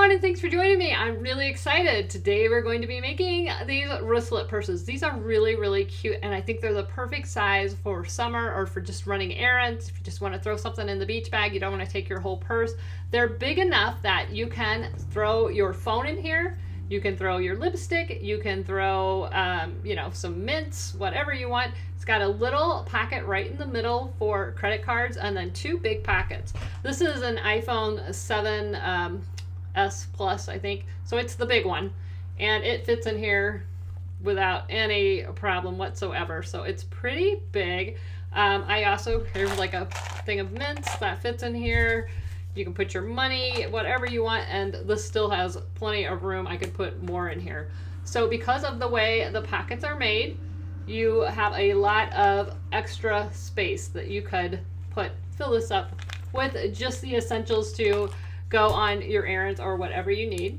everyone, and thanks for joining me. I'm really excited. Today we're going to be making these wristlet purses. These are really, really cute, and I think they're the perfect size for summer or for just running errands. If you just want to throw something in the beach bag, you don't want to take your whole purse. They're big enough that you can throw your phone in here. You can throw your lipstick. You can throw, some mints, whatever you want. It's got a little pocket right in the middle for credit cards, and then two big pockets. This is an iPhone 7 S Plus, I think. So it's the big one, and it fits in here without any problem whatsoever. So it's pretty big. I also, here's like a thing of mints that fits in here. You can put your money, whatever you want, and this still has plenty of room. I could put more in here. So because of the way the pockets are made, you have a lot of extra space that you could fill this up with just the essentials to go on your errands or whatever you need.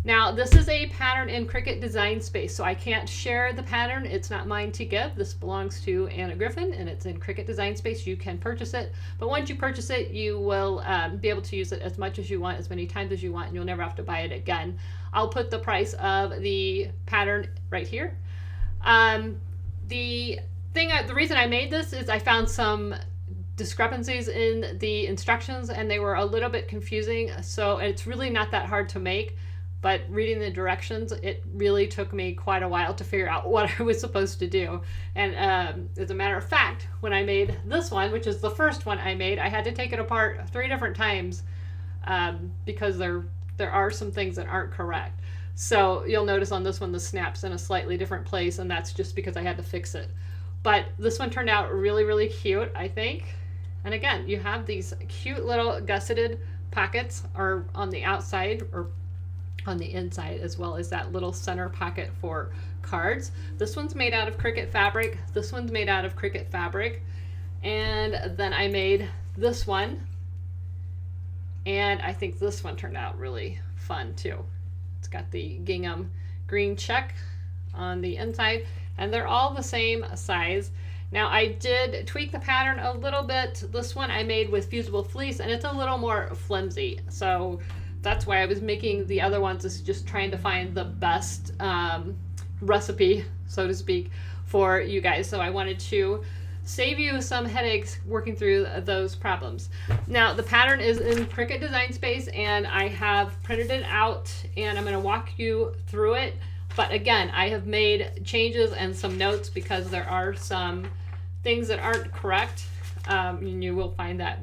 Now, this is a pattern in Cricut Design Space, so I can't share the pattern. It's not mine to give. This belongs to Anna Griffin, and it's in Cricut Design Space. You can purchase it, but once you purchase it, you will be able to use it as much as you want, as many times as you want, and you'll never have to buy it again. I'll put the price of the pattern right here. The reason I made this is I found some discrepancies in the instructions, and they were a little bit confusing. So it's really not that hard to make. But reading the directions, it really took me quite a while to figure out what I was supposed to do. And as a matter of fact, when I made this one, which is the first one I made, I had to take it apart 3 different times because there are some things that aren't correct. So you'll notice on this one, the snap's in a slightly different place, and that's just because I had to fix it. But this one turned out really, really cute, I think. And again, you have these cute little gusseted pockets or on the outside or on the inside, as well as that little center pocket for cards. This one's made out of Cricut fabric. This one's made out of Cricut fabric. And then I made this one. And I think this one turned out really fun too. It's got the gingham green check on the inside, and they're all the same size. Now, I did tweak the pattern a little bit. This one I made with fusible fleece, and it's a little more flimsy. So that's why I was making the other ones, is just trying to find the best recipe, so to speak, for you guys. So I wanted to save you some headaches working through those problems. Now, the pattern is in Cricut Design Space, and I have printed it out, and I'm going to walk you through it. But again, I have made changes and some notes because there are some things that aren't correct. And you will find that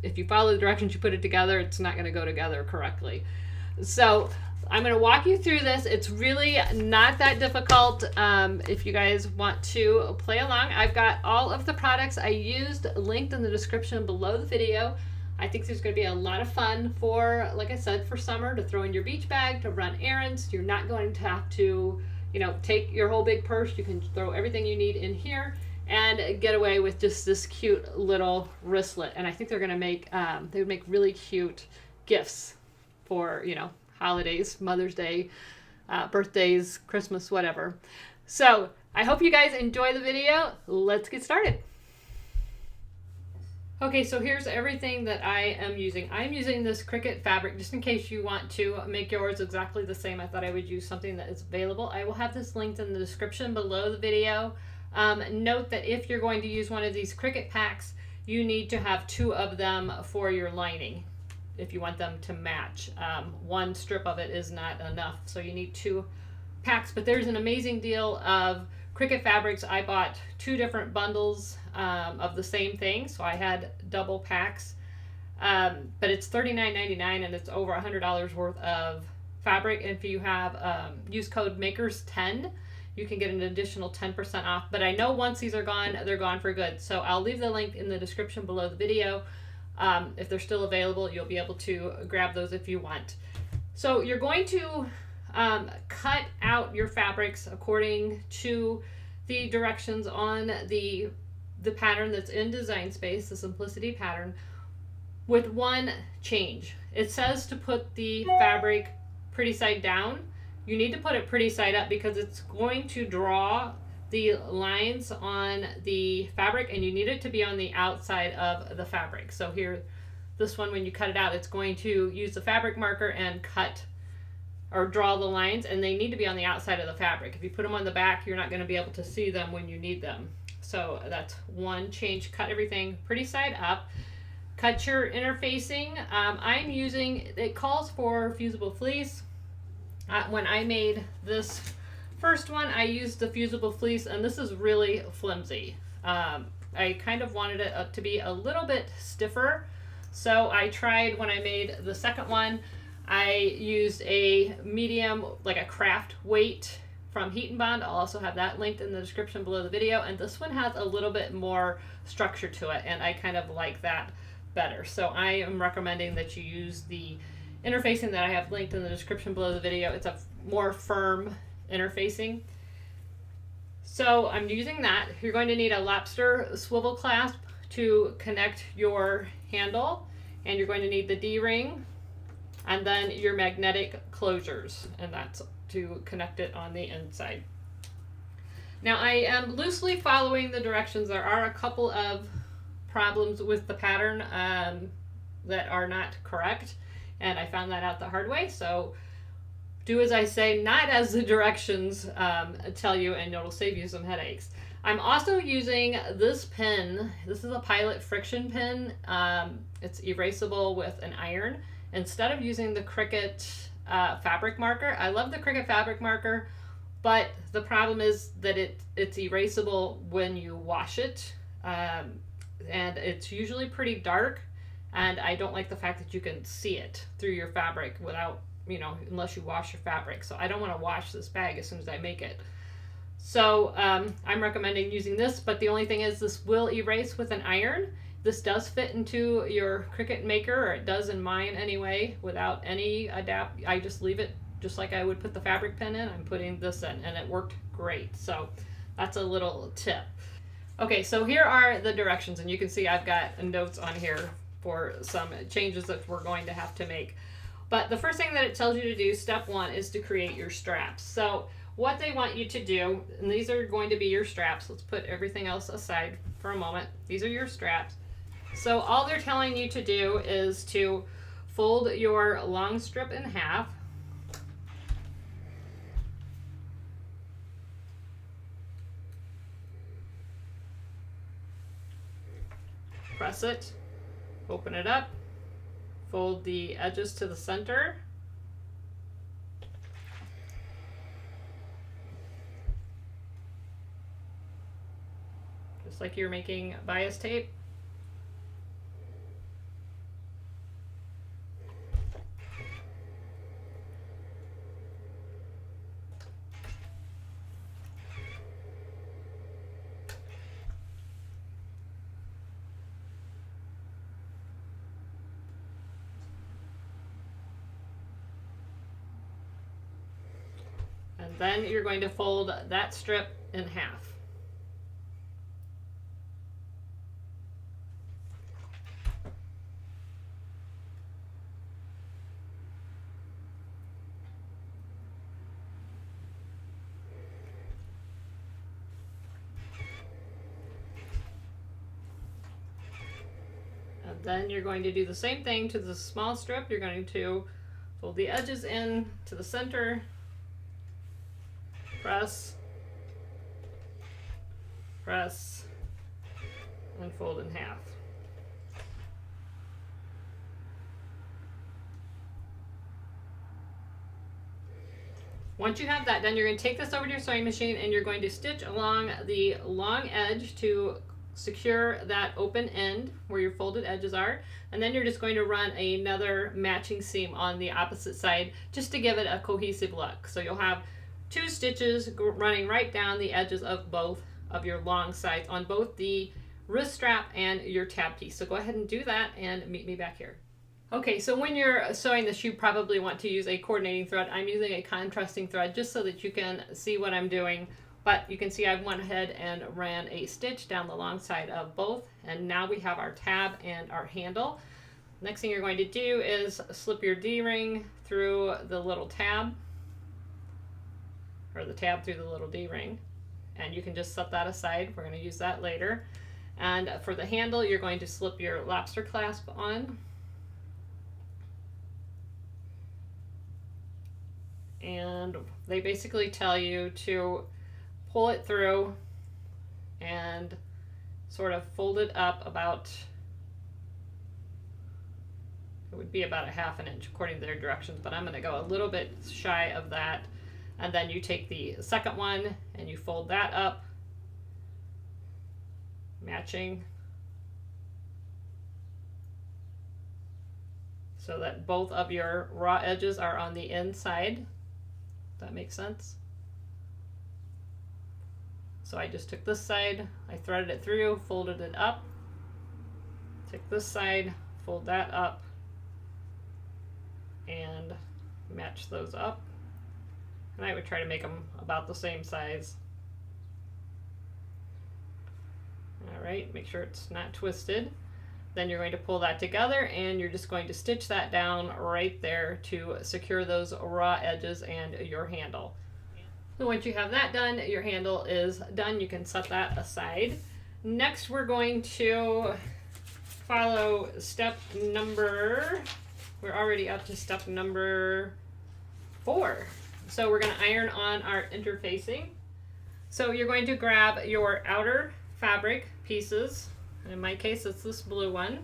if you follow the directions, you put it together, it's not going to go together correctly. So I'm going to walk you through this. It's really not that difficult. If you guys want to play along, I've got all of the products I used linked in the description below the video. I think there's going to be a lot of fun for, like I said, for summer, to throw in your beach bag, to run errands. You're not going to have to, take your whole big purse. You can throw everything you need in here and get away with just this cute little wristlet. And I think they're going to make, they would make really cute gifts for, holidays, Mother's Day, birthdays, Christmas, whatever. So I hope you guys enjoy the video. Let's get started. Okay, so here's everything that I am using. I'm using this Cricut fabric just in case you want to make yours exactly the same. I thought I would use something that is available. I will have this linked in the description below the video. Note that if you're going to use one of these Cricut packs, you need to have 2 of them for your lining if you want them to match. One strip of it is not enough, so you need 2 packs. But there's an amazing deal of Cricut fabrics. I bought 2 different bundles of the same thing, so I had double packs. But it's $39.99 and it's over $100 worth of fabric. And if you have use code MAKERS10, you can get an additional 10% off. But I know once these are gone, they're gone for good. So I'll leave the link in the description below the video. If they're still available, you'll be able to grab those if you want. So you're going to cut out your fabrics according to the directions on the pattern that's in Design Space, the Simplicity pattern, with one change. It says to put the fabric pretty side down. You need to put it pretty side up because it's going to draw the lines on the fabric, and you need it to be on the outside of the fabric. So here, this one, when you cut it out, it's going to use the fabric marker and cut or draw the lines, and they need to be on the outside of the fabric. If you put them on the back, you're not going to be able to see them when you need them. So that's one change. Cut everything pretty side up. Cut your interfacing. I'm using, it calls for fusible fleece. When I made this first one, I used the fusible fleece, and this is really flimsy. I kind of wanted it to be a little bit stiffer. So I tried, when I made the second one, I used a medium, like a craft weight from Heat and Bond. I'll also have that linked in the description below the video. And this one has a little bit more structure to it, and I kind of like that better. So I am recommending that you use the interfacing that I have linked in the description below the video. It's a more firm interfacing. So I'm using that. You're going to need a lobster swivel clasp to connect your handle, and you're going to need the D-ring, and then your magnetic closures, and that's to connect it on the inside. Now I am loosely following the directions. There are a couple of problems with the pattern that are not correct, and I found that out the hard way. So do as I say, not as the directions tell you, and it'll save you some headaches. I'm also using this pin. This is a Pilot friction pin. It's erasable with an iron. Instead of using the Cricut fabric marker, I love the Cricut fabric marker, but the problem is that it's erasable when you wash it. And it's usually pretty dark, and I don't like the fact that you can see it through your fabric without, you know, unless you wash your fabric. So I don't want to wash this bag as soon as I make it. So I'm recommending using this, but the only thing is this will erase with an iron. This does fit into your Cricut Maker, or it does in mine anyway, without any adapt. I just leave it just like I would put the fabric pin in. I'm putting this in, and it worked great. So that's a little tip. Okay, so here are the directions, and you can see I've got notes on here for some changes that we're going to have to make. But the first thing that it tells you to do, step one, is to create your straps. So what they want you to do, and these are going to be your straps. Let's put everything else aside for a moment. These are your straps. So all they're telling you to do is to fold your long strip in half. Press it, open it up, fold the edges to the center, just like you're making bias tape. And then you're going to fold that strip in half. And then you're going to do the same thing to the small strip. You're going to fold the edges in to the center, press, press, and fold in half. Once you have that done, you're going to take this over to your sewing machine, and you're going to stitch along the long edge to secure that open end where your folded edges are, and then you're just going to run another matching seam on the opposite side just to give it a cohesive look. So you'll have 2 stitches running right down the edges of both of your long sides on both the wrist strap and your tab piece. So go ahead and do that and meet me back here. Okay, so when you're sewing this, you probably want to use a coordinating thread. I'm using a contrasting thread just so that you can see what I'm doing. But you can see I went ahead and ran a stitch down the long side of both, and now we have our tab and our handle. Next thing you're going to do is slip your D-ring through the little tab, or the tab through the little D-ring, and you can just set that aside. We're going to use that later. And for the handle, you're going to slip your lobster clasp on. and they basically tell you to pull it through and sort of fold it up about, it would be about a ½ inch according to their directions, but I'm going to go a little bit shy of that. And then you take the second one and you fold that up, matching, so that both of your raw edges are on the inside. Does that make sense? So I just took this side, I threaded it through, folded it up, took this side, fold that up, and match those up. And I would try to make them about the same size. All right, make sure it's not twisted. Then you're going to pull that together and you're just going to stitch that down right there to secure those raw edges and your handle. So once you have that done, your handle is done. You can set that aside. Next, we're going to follow step number, we're already up to step number 4. So we're going to iron on our interfacing. So you're going to grab your outer fabric pieces. In my case, it's this blue one.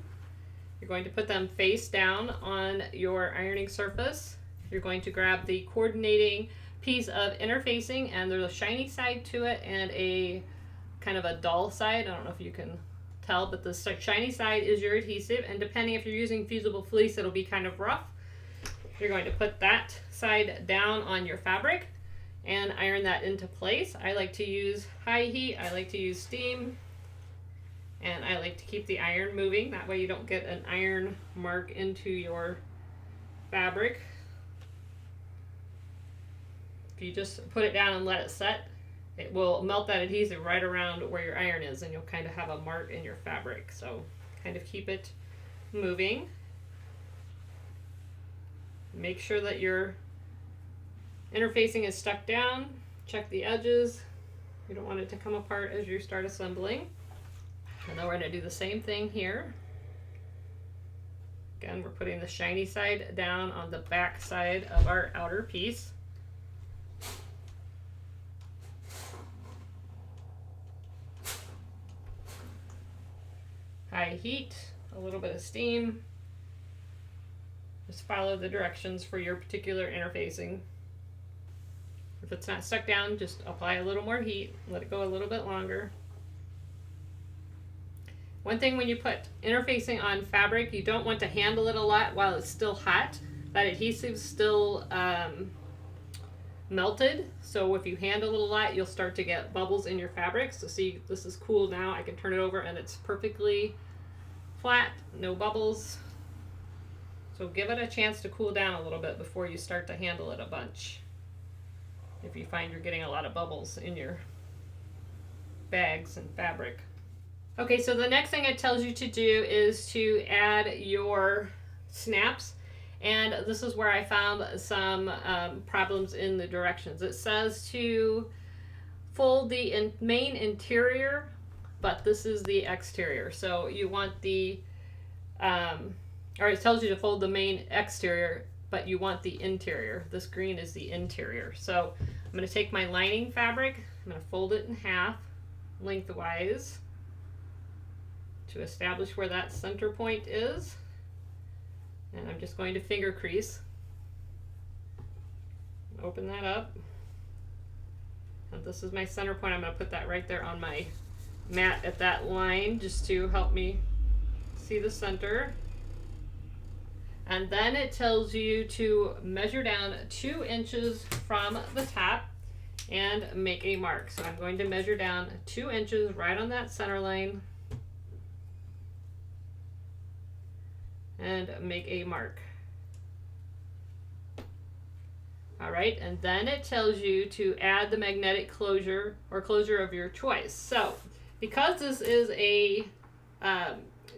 You're going to put them face down on your ironing surface. You're going to grab the coordinating piece of interfacing, and there's a shiny side to it and a kind of a dull side. I don't know if you can tell, but the shiny side is your adhesive, and depending if you're using fusible fleece, it'll be kind of rough. You're going to put that side down on your fabric and iron that into place. I like to use high heat, I like to use steam, and I like to keep the iron moving. That way you don't get an iron mark into your fabric. If you just put it down and let it set, it will melt that adhesive right around where your iron is, and you'll kind of have a mark in your fabric. So kind of keep it moving. Make sure that your interfacing is stuck down. Check the edges. You don't want it to come apart as you start assembling. And then we're going to do the same thing here. Again, we're putting the shiny side down on the back side of our outer piece. High heat, a little bit of steam. Just follow the directions for your particular interfacing. If it's not stuck down, just apply a little more heat, let it go a little bit longer. One thing when you put interfacing on fabric, you don't want to handle it a lot while it's still hot. That adhesive's still melted, so if you handle it a lot, you'll start to get bubbles in your fabric. So see, this is cool now. I can turn it over and it's perfectly flat, no bubbles. So give it a chance to cool down a little bit before you start to handle it a bunch, if you find you're getting a lot of bubbles in your bags and fabric. Okay, so the next thing it tells you to do is to add your snaps. And this is where I found some problems in the directions. It says to fold the main interior, but this is the exterior. So you want the, or it tells you to fold the main exterior, but you want the interior. This green is the interior. So I'm going to take my lining fabric, I'm going to fold it in half lengthwise to establish where that center point is. And I'm just going to finger crease. Open that up. And this is my center point. I'm going to put that right there on my mat at that line just to help me see the center. And then it tells you to measure down 2 inches from the top and make a mark. So I'm going to measure down 2 inches right on that center line and make a mark. All right, and then it tells you to add the magnetic closure or closure of your choice. So because this is a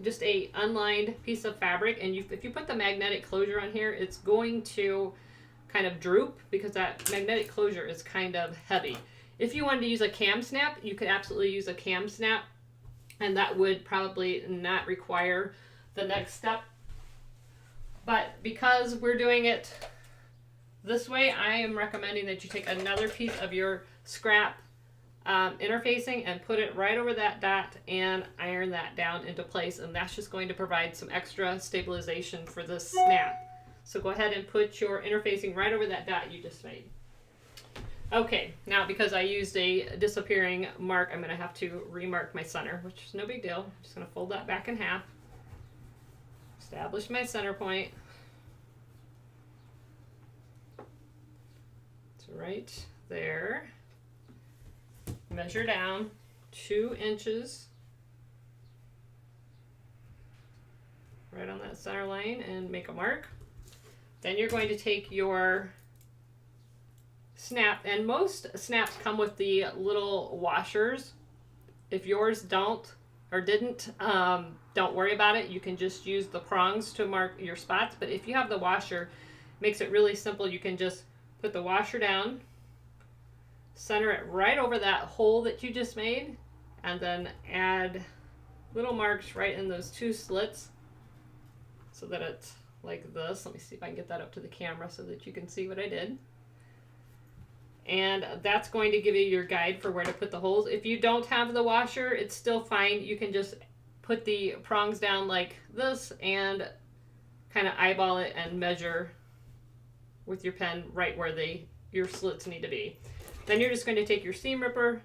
just a unlined piece of fabric, and if you put the magnetic closure on here, it's going to kind of droop because that magnetic closure is kind of heavy. If you wanted to use a cam snap, you could absolutely use a cam snap, and that would probably not require the next step. But because we're doing it This way I am recommending that you take another piece of your scrap interfacing and put it right over that dot and iron that down into place, and that's just going to provide some extra stabilization for this snap. So go ahead and put your interfacing right over that dot you just made. Okay, now because I used a disappearing mark, I'm going to have to remark my center, which is no big deal. I'm just going to fold that back in half, establish my center point. It's right there. Measure down 2 inches right on that center line and make a mark. Then you're going to take your snap, and most snaps come with the little washers. If yours don't or didn't, don't worry about it. You can just use the prongs to mark your spots, but if you have the washer, it makes it really simple. You can just put the washer down, center it right over that hole that you just made, and then add little marks right in those 2 slits so that it's like this. Let me see if I can get that up to the camera so that you can see what I did. And that's going to give you your guide for where to put the holes. If you don't have the washer, it's still fine. You can just put the prongs down like this and kind of eyeball it and measure with your pen right where your slits need to be. Then you're just going to take your seam ripper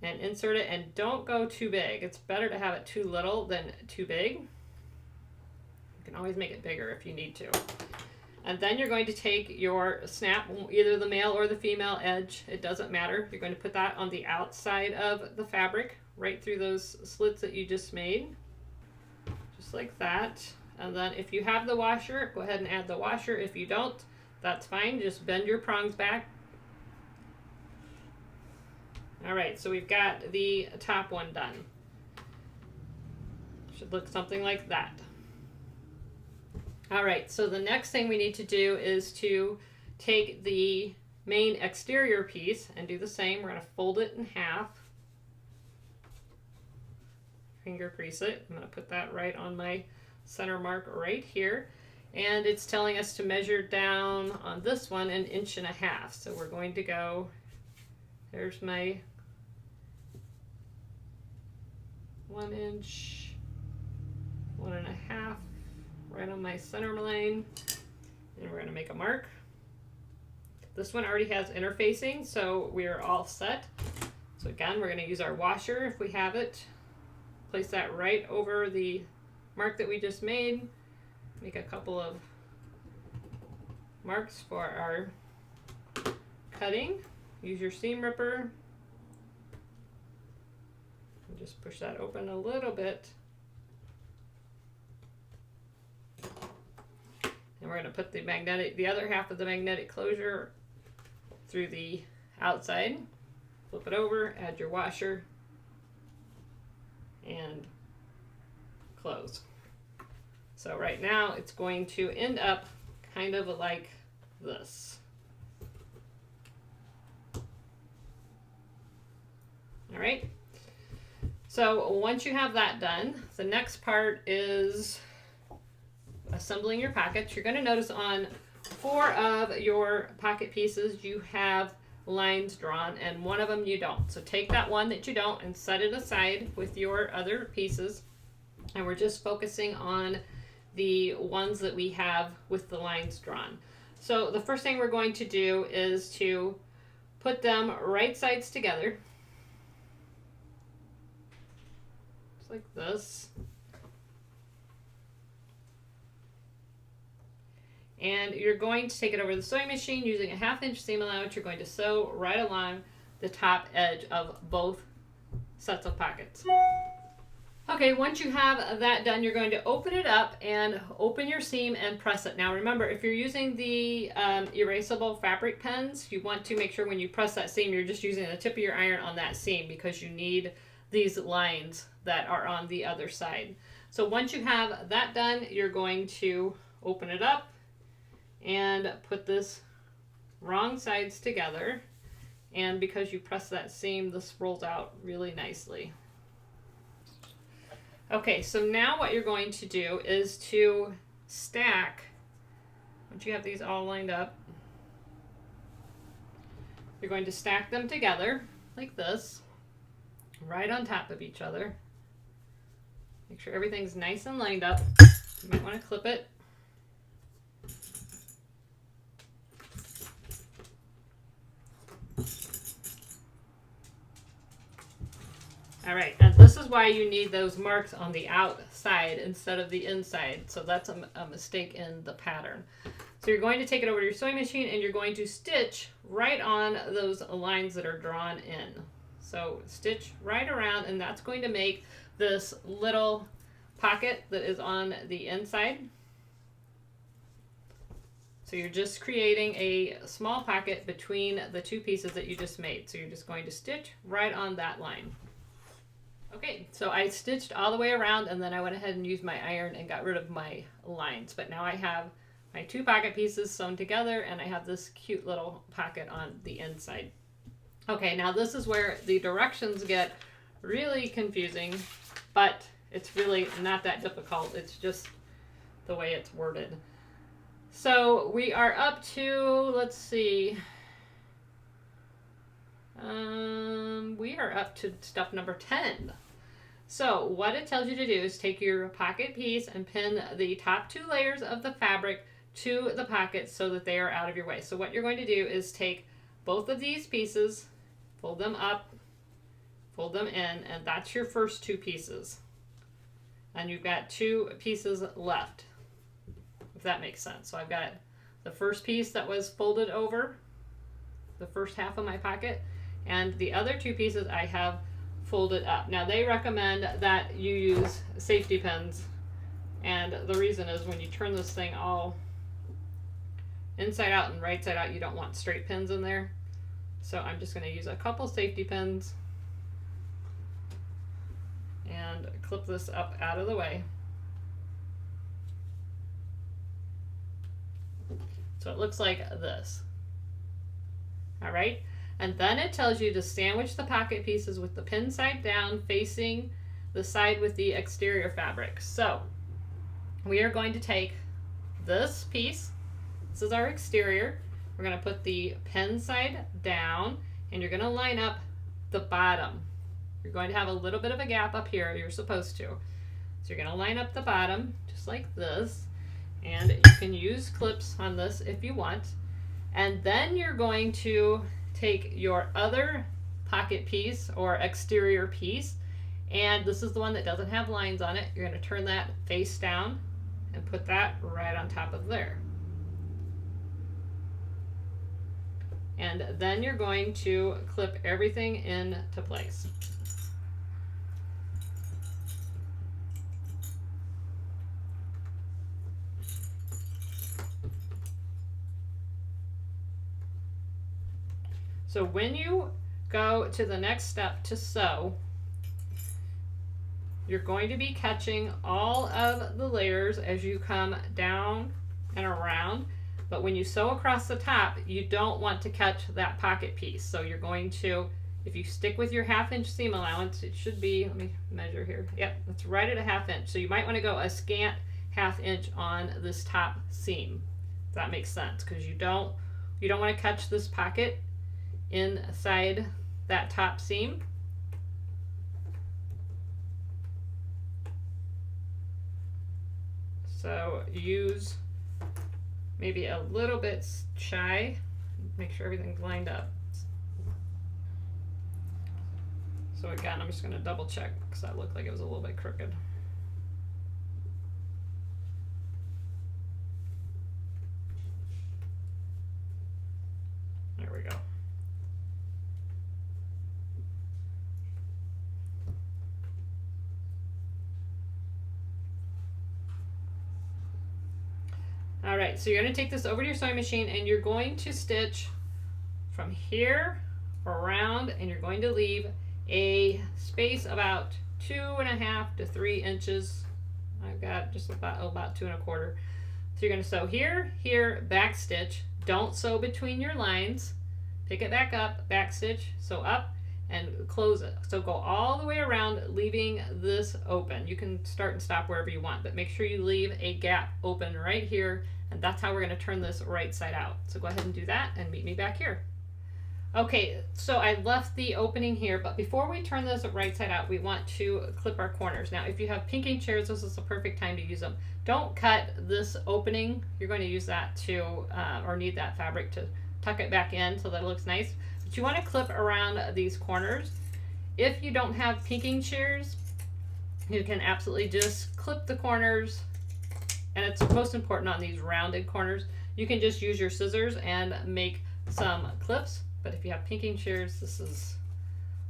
and insert it, and don't go too big. It's better to have it too little than too big. You can always make it bigger if you need to. And then you're going to take your snap, either the male or the female edge, it doesn't matter. You're going to put that on the outside of the fabric, right through those slits that you just made, just like that. And then if you have the washer, go ahead and add the washer. If you don't, that's fine. Just bend your prongs back. All right, so we've got the top one done. Should look something like that. All right, so the next thing we need to do is to take the main exterior piece and do the same. We're going to fold it in half. Finger crease it. I'm going to put that right on my center mark right here. And it's telling us to measure down on this one 1.5 inches. So we're going to go, there's my 1 inch, 1.5, right on my center line. And we're going to make a mark. This one already has interfacing, so we're all set. So again, we're going to use our washer if we have it. Place that right over the mark that we just made. Make a couple of marks for our cutting. Use your seam ripper. And just push that open a little bit. And we're going to put the other half of the magnetic closure through the outside. Flip it over, add your washer, and close. So right now it's going to end up kind of like this. All right. So once you have that done, the next part is assembling your pockets. You're going to notice on 4 of your pocket pieces you have lines drawn, and 1 of them you don't. So take that one that you don't and set it aside with your other pieces. And we're just focusing on the ones that we have with the lines drawn. So the first thing we're going to do is to put them right sides together. Just like this. And you're going to take it over the sewing machine using a 1/2 inch seam allowance. You're going to sew right along the top edge of both sets of pockets. Okay, once you have that done, you're going to open it up and open your seam and press it. Now remember, if you're using the erasable fabric pens, you want to make sure when you press that seam, you're just using the tip of your iron on that seam, because you need these lines that are on the other side. So once you have that done, you're going to open it up and put this wrong sides together. And because you press that seam, this rolls out really nicely. Okay, so now what you're going to do is to stack Once you have these all lined up, you're going to stack them together like this, right on top of each other. Make sure everything's nice and lined up. You might want to clip it. All right, and this is why you need those marks on the outside instead of the inside. So that's a mistake in the pattern. So you're going to take it over to your sewing machine and you're going to stitch right on those lines that are drawn in. So stitch right around, and that's going to make this little pocket that is on the inside. So you're just creating a small pocket between the two pieces that you just made. So you're just going to stitch right on that line. Okay, so I stitched all the way around and then I went ahead and used my iron and got rid of my lines. But now I have my two pocket pieces sewn together and I have this cute little pocket on the inside. Okay, now this is where the directions get really confusing, but it's really not that difficult. It's just the way it's worded. So we are up to, let's see, we are up to step number 10. So what it tells you to do is take your pocket piece and pin the top two layers of the fabric to the pocket so that they are out of your way. So what you're going to do is take both of these pieces, fold them up, fold them in, and that's your first two pieces. And you've got two pieces left, if that makes sense. So I've got the first piece that was folded over, the first half of my pocket, and the other two pieces I have folded up. Now they recommend that you use safety pins, and the reason is when you turn this thing all inside out and right side out, you don't want straight pins in there. So I'm just going to use a couple safety pins and clip this up out of the way. So it looks like this. All right. And then it tells you to sandwich the pocket pieces with the pin side down, facing the side with the exterior fabric. So we are going to take this piece. This is our exterior. We're going to put the pin side down, and you're going to line up the bottom. You're going to have a little bit of a gap up here. You're supposed to. So you're going to line up the bottom just like this, and you can use clips on this if you want. And then you're going to take your other pocket piece or exterior piece, and this is the one that doesn't have lines on it. You're going to turn that face down and put that right on top of there. And then you're going to clip everything into place. So when you go to the next step to sew, you're going to be catching all of the layers as you come down and around. But when you sew across the top, you don't want to catch that pocket piece. So you're going to, if you stick with your 1/2 inch seam allowance, it should be, let me measure here. Yep, it's right at a 1/2 inch. So you might want to go a scant 1/2 inch on this top seam. If that makes sense, because you don't want to catch this pocket inside that top seam. So use maybe a little bit shy, make sure everything's lined up. So again, I'm just going to double check because that looked like it was a little bit crooked. There we go. All right, so you're going to take this over to your sewing machine and you're going to stitch from here around, and you're going to leave a space about 2.5 to 3 inches. I've got just about 2 1/4. So you're going to sew here, here, back stitch. Don't sew between your lines. Pick it back up, back stitch, sew up, and close it. So go all the way around, leaving this open. You can start and stop wherever you want, but make sure you leave a gap open right here And that's how we're going to turn this right side out. So go ahead and do that and meet me back here. Okay, so I left the opening here, but before we turn this right side out, we want to clip our corners. Now, if you have pinking shears, this is the perfect time to use them. Don't cut this opening. You're going to use that to, or need that fabric to tuck it back in so that it looks nice. But you want to clip around these corners. If you don't have pinking shears, you can absolutely just clip the corners, and it's most important on these rounded corners. You can just use your scissors and make some clips. But if you have pinking shears, this is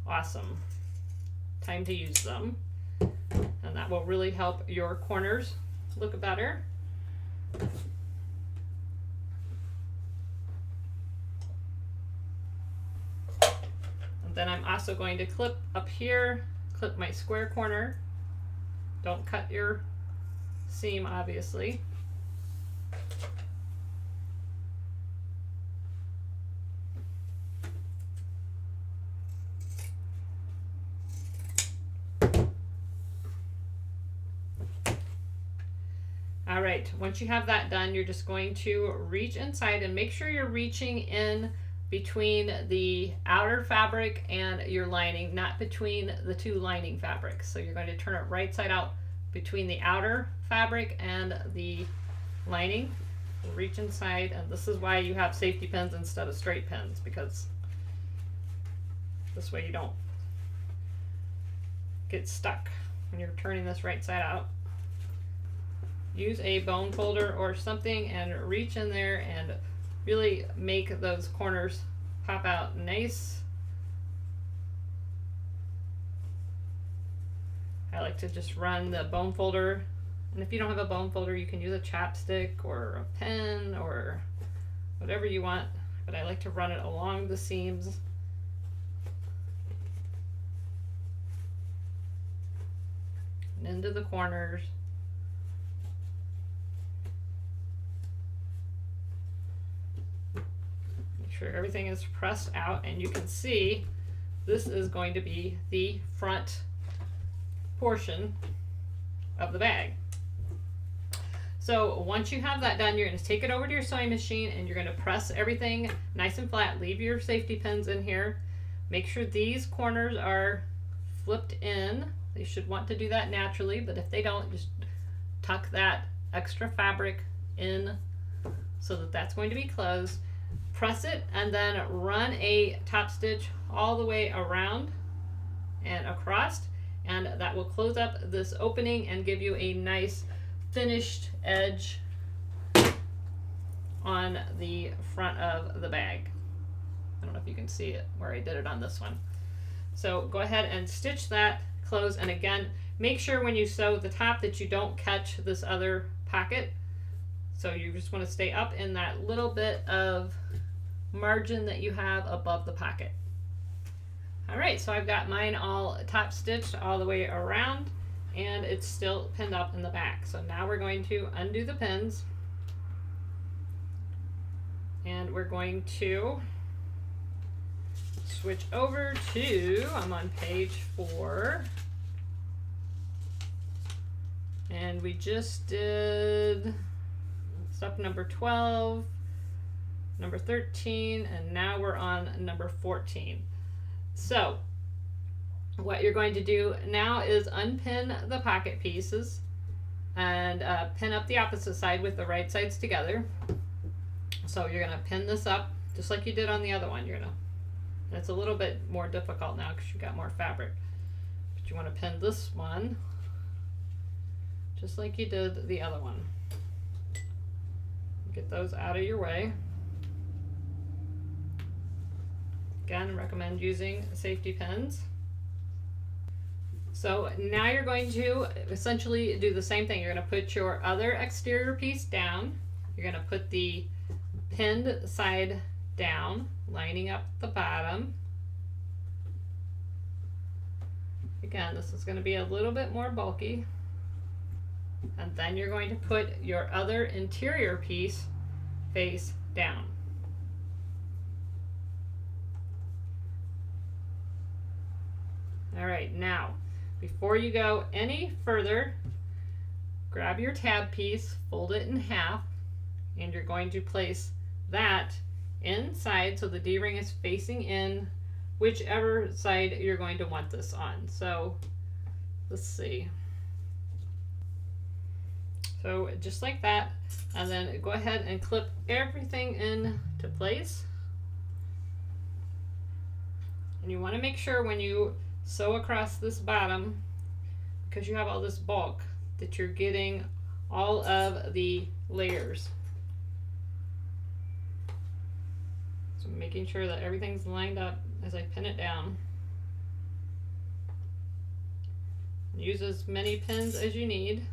awesome time to use them. And that will really help your corners look better. And then I'm also going to clip up here, clip my square corner. Don't cut your seam, obviously. All right, once you have that done, you're just going to reach inside and make sure you're reaching in between the outer fabric and your lining, not between the two lining fabrics. So you're going to turn it right side out between the outer fabric and the lining. Reach inside, and this is why you have safety pins instead of straight pins, because this way you don't get stuck when you're turning this right side out. Use a bone folder or something and reach in there and really make those corners pop out nice. I like to just run the bone folder, and if you don't have a bone folder, you can use a chapstick or a pen or whatever you want, but I like to run it along the seams. And into the corners. Sure everything is pressed out, and you can see this is going to be the front portion of the bag. So once you have that done, you're going to take it over to your sewing machine and you're going to press everything nice and flat. Leave your safety pins in here. Make sure these corners are flipped in. They should want to do that naturally, but if they don't, just tuck that extra fabric in so that that's going to be closed. Press it and then run a top stitch all the way around and across, and that will close up this opening and give you a nice finished edge on the front of the bag. I don't know if you can see it where I did it on this one. So go ahead and stitch that close, and again, make sure when you sew the top that you don't catch this other pocket. So you just want to stay up in that little bit of margin that you have above the pocket. All right, so I've got mine all top stitched all the way around, and it's still pinned up in the back. So now we're going to undo the pins, and we're going to switch over to, I'm on page 4, and we just did step number 12, number 13, and now we're on number 14. So what you're going to do now is unpin the pocket pieces and pin up the opposite side with the right sides together. So you're going to pin this up just like you did on the other one. You're gonna, and it's a little bit more difficult now because you got more fabric, but you want to pin this one just like you did the other one. Get those out of your way. Again, recommend using safety pins. So now you're going to essentially do the same thing. You're going to put your other exterior piece down. You're going to put the pinned side down, lining up the bottom. Again, this is going to be a little bit more bulky. And then you're going to put your other interior piece face down. All right, now, before you go any further, grab your tab piece, fold it in half, and you're going to place that inside so the D-ring is facing in whichever side you're going to want this on. So let's see. So just like that, and then go ahead and clip everything into place. And you want to make sure when you sew across this bottom, because you have all this bulk, that you're getting all of the layers. So making sure that everything's lined up as I pin it down. Use as many pins as you need.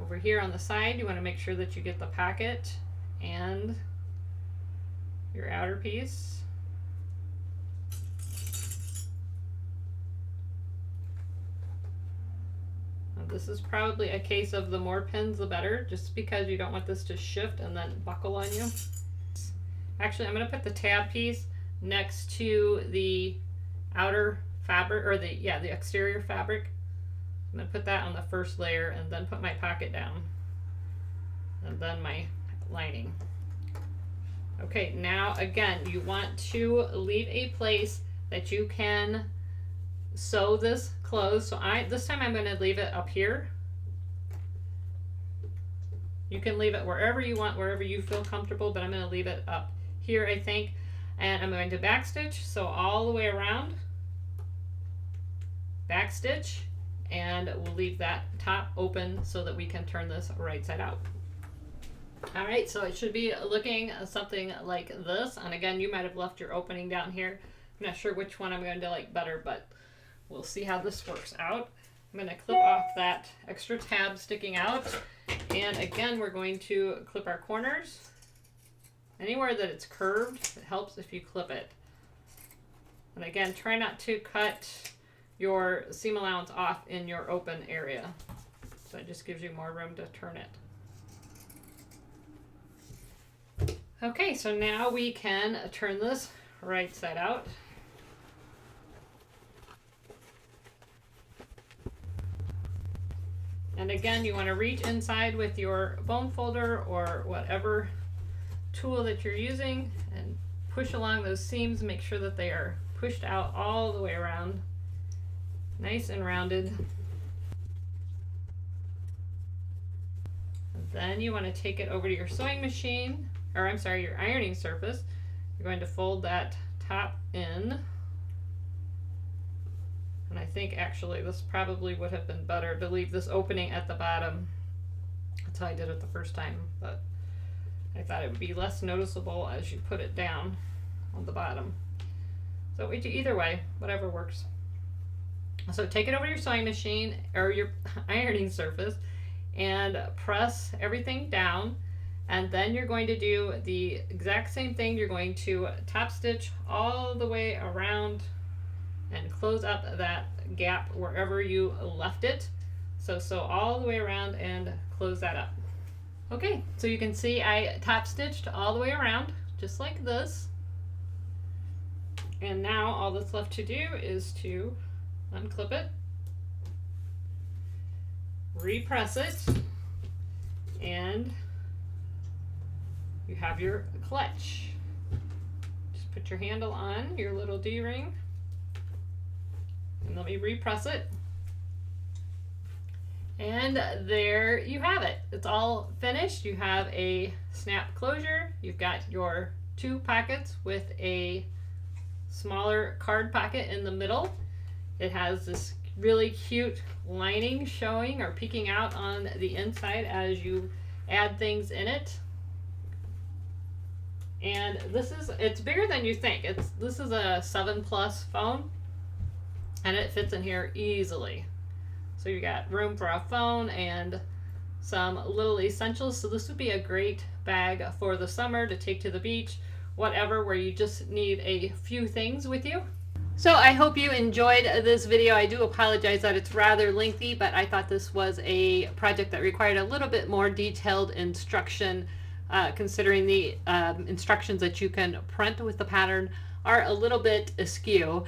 Over here on the side, you want to make sure that you get the pocket and your outer piece. Now this is probably a case of the more pins the better, just because you don't want this to shift and then buckle on you. Actually, I'm going to put the tab piece next to the outer fabric, or the exterior fabric. I'm going to put that on the first layer and then put my pocket down and then my lining. Okay, now again, you want to leave a place that you can sew this closed. So this time I'm going to leave it up here. You can leave it wherever you want, wherever you feel comfortable, but I'm going to leave it up here, I think. And I'm going to backstitch, so all the way around, backstitch, and we'll leave that top open so that we can turn this right side out. All right, so it should be looking something like this. And again, you might have left your opening down here. I'm not sure which one I'm going to like better, but we'll see how this works out. I'm going to clip off that extra tab sticking out. And again, we're going to clip our corners. Anywhere that it's curved, it helps if you clip it. And again, try not to cut your seam allowance off in your open area. So it just gives you more room to turn it. Okay, so now we can turn this right side out. And again, you want to reach inside with your bone folder or whatever tool that you're using and push along those seams. Make sure that they are pushed out all the way around. Nice and rounded. And then you want to take it over to your sewing machine, or I'm sorry, your ironing surface. You're going to fold that top in. And I think actually this probably would have been better to leave this opening at the bottom. That's how I did it the first time, but I thought it would be less noticeable as you put it down on the bottom. So either way, whatever works. So take it over to your sewing machine or your ironing surface and press everything down, and then you're going to do the exact same thing. You're going to top stitch all the way around and close up that gap wherever you left it. So sew all the way around and close that up. Okay, so you can see I top stitched all the way around just like this. And now all that's left to do is to unclip it, repress it, and you have your clutch. Just put your handle on your little D-ring and let me repress it. And there you have it. It's all finished. You have a snap closure. You've got your two pockets with a smaller card pocket in the middle. It has this really cute lining showing or peeking out on the inside as you add things in it. And it's bigger than you think. This is a 7+ phone, and it fits in here easily. So you got room for a phone and some little essentials. So this would be a great bag for the summer to take to the beach, whatever, where you just need a few things with you. So I hope you enjoyed this video. I do apologize that it's rather lengthy, but I thought this was a project that required a little bit more detailed instruction, considering the instructions that you can print with the pattern are a little bit askew.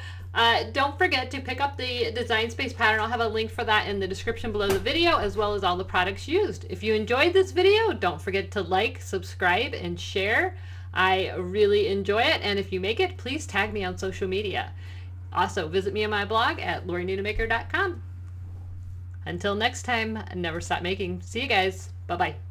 Don't forget to pick up the Design Space pattern. I'll have a link for that in the description below the video, as well as all the products used. If you enjoyed this video, don't forget to like, subscribe, and share. I really enjoy it, and if you make it, please tag me on social media. Also, visit me on my blog at lorrienunemaker.com. Until next time, never stop making. See you guys. Bye-bye.